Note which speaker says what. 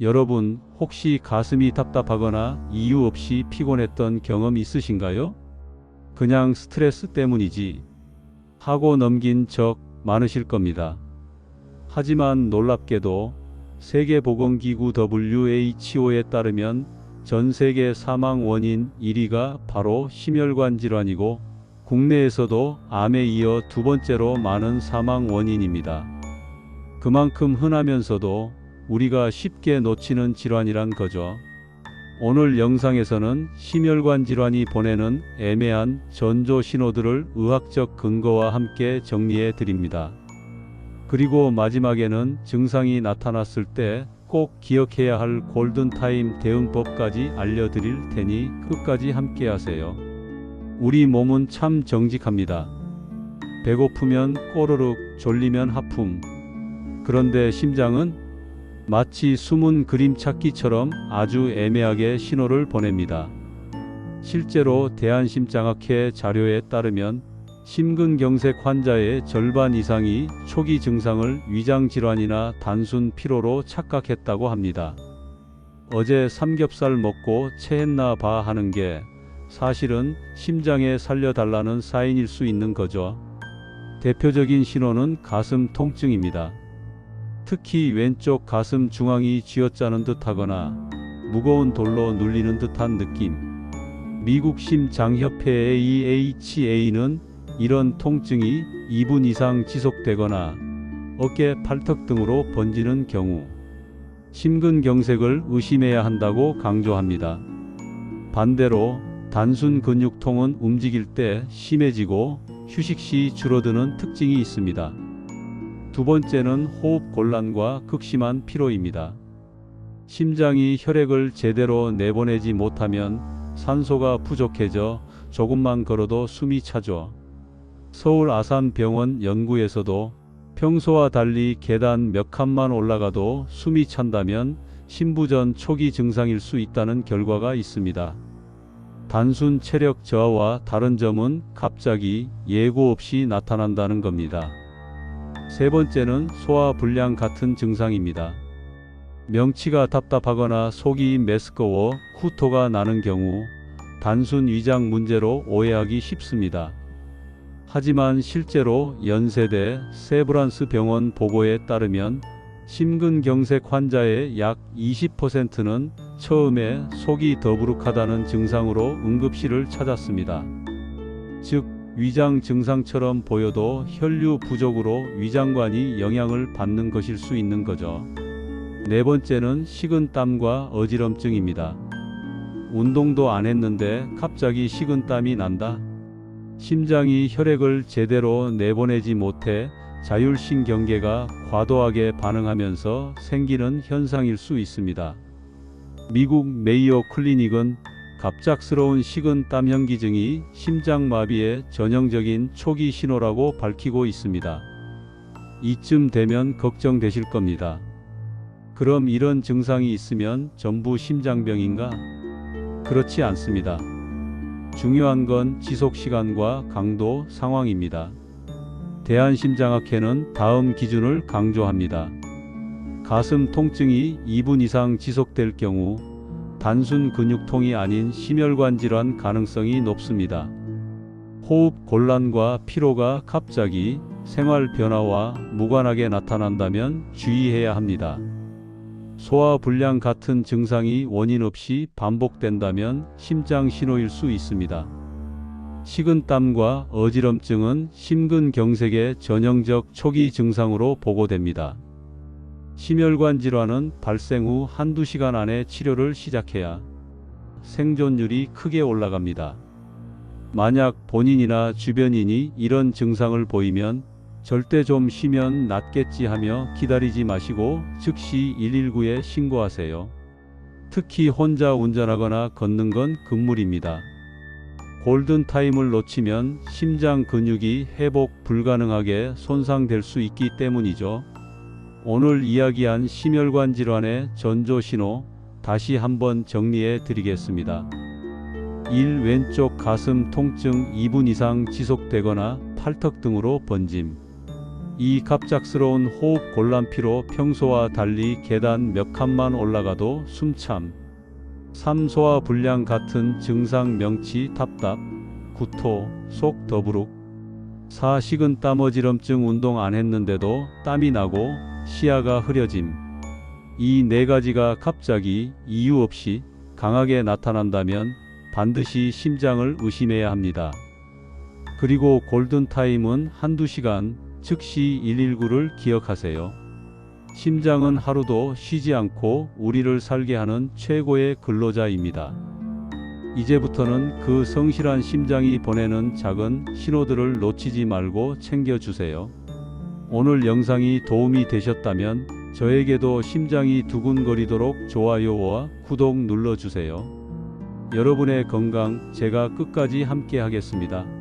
Speaker 1: 여러분, 혹시 가슴이 답답하거나 이유 없이 피곤했던 경험 있으신가요? 그냥 스트레스 때문이지 하고 넘긴 적 많으실 겁니다. 하지만 놀랍게도 세계보건기구 WHO에 따르면 전 세계 사망 원인 1위가 바로 심혈관 질환이고 국내에서도 암에 이어 두 번째로 많은 사망 원인입니다. 그만큼 흔하면서도 우리가 쉽게 놓치는 질환이란 거죠. 오늘 영상에서는 심혈관 질환이 보내는 애매한 전조 신호들을 의학적 근거와 함께 정리해 드립니다. 그리고 마지막에는 증상이 나타났을 때 꼭 기억해야 할 골든타임 대응법까지 알려드릴 테니 끝까지 함께 하세요. 우리 몸은 참 정직합니다. 배고프면 꼬르륵, 졸리면 하품. 그런데 심장은 마치 숨은 그림 찾기처럼 아주 애매하게 신호를 보냅니다. 실제로 대한심장학회 자료에 따르면 심근경색 환자의 절반 이상이 초기 증상을 위장질환이나 단순 피로로 착각했다고 합니다. 어제 삼겹살 먹고 체했나 봐 하는 게 사실은 심장에 살려달라는 사인일 수 있는 거죠. 대표적인 신호는 가슴 통증입니다. 특히 왼쪽 가슴 중앙이 쥐어짜는 듯하거나 무거운 돌로 눌리는 듯한 느낌. 미국 심장협회 AHA는 이런 통증이 2분 이상 지속되거나 어깨, 팔턱 등으로 번지는 경우 심근경색을 의심해야 한다고 강조합니다. 반대로 단순 근육통은 움직일 때 심해지고 휴식 시 줄어드는 특징이 있습니다. 두 번째는 호흡 곤란과 극심한 피로입니다. 심장이 혈액을 제대로 내보내지 못하면 산소가 부족해져 조금만 걸어도 숨이 차죠. 서울 아산병원 연구에서도 평소와 달리 계단 몇 칸만 올라가도 숨이 찬다면 심부전 초기 증상일 수 있다는 결과가 있습니다. 단순 체력 저하와 다른 점은 갑자기 예고 없이 나타난다는 겁니다. 세 번째는 소화불량 같은 증상입니다. 명치가 답답하거나 속이 메스꺼워 구토가 나는 경우 단순 위장 문제로 오해하기 쉽습니다. 하지만 실제로 연세대 세브란스 병원 보고에 따르면 심근경색 환자의 약 20%는 처음에 속이 더부룩하다는 증상으로 응급실을 찾았습니다. 즉, 위장 증상처럼 보여도 혈류 부족으로 위장관이 영향을 받는 것일 수 있는 거죠. 네 번째는 식은땀과 어지럼증입니다. 운동도 안 했는데 갑자기 식은땀이 난다. 심장이 혈액을 제대로 내보내지 못해 자율신경계가 과도하게 반응하면서 생기는 현상일 수 있습니다. 미국 메이오 클리닉은 갑작스러운 식은땀형 기증이 심장마비의 전형적인 초기 신호라고 밝히고 있습니다. 이쯤 되면 걱정되실 겁니다. 그럼 이런 증상이 있으면 전부 심장병인가? 그렇지 않습니다. 중요한 건 지속시간과 강도, 상황입니다. 대한심장학회는 다음 기준을 강조합니다. 가슴 통증이 2분 이상 지속될 경우 단순 근육통이 아닌 심혈관 질환 가능성이 높습니다. 호흡 곤란과 피로가 갑자기 생활 변화와 무관하게 나타난다면 주의해야 합니다. 소화불량 같은 증상이 원인 없이 반복된다면 심장 신호일 수 있습니다. 식은땀과 어지럼증은 심근경색의 전형적 초기 증상으로 보고됩니다. 심혈관 질환은 발생 후 한두 시간 안에 치료를 시작해야 생존율이 크게 올라갑니다. 만약 본인이나 주변인이 이런 증상을 보이면 절대 좀 쉬면 낫겠지 하며 기다리지 마시고 즉시 119에 신고하세요. 특히 혼자 운전하거나 걷는 건 금물입니다. 골든타임을 놓치면 심장 근육이 회복 불가능하게 손상될 수 있기 때문이죠. 오늘 이야기한 심혈관 질환의 전조 신호 다시 한번 정리해 드리겠습니다. 1. 왼쪽 가슴 통증 2분 이상 지속되거나 팔턱 등으로 번짐. 이 갑작스러운 호흡 곤란피로 평소와 달리 계단 몇 칸만 올라가도 숨참, 삼소화 불량 같은 증상 명치 답답, 구토, 속 더부룩, 사식은 땀어지럼증 운동 안 했는데도 땀이 나고 시야가 흐려짐. 이 네 가지가 갑자기 이유 없이 강하게 나타난다면 반드시 심장을 의심해야 합니다. 그리고 골든타임은 한두 시간, 즉시 119를 기억하세요. 심장은 하루도 쉬지 않고 우리를 살게 하는 최고의 근로자입니다. 이제부터는 그 성실한 심장이 보내는 작은 신호들을 놓치지 말고 챙겨주세요. 오늘 영상이 도움이 되셨다면 저에게도 심장이 두근거리도록 좋아요와 구독 눌러주세요. 여러분의 건강 제가 끝까지 함께 하겠습니다.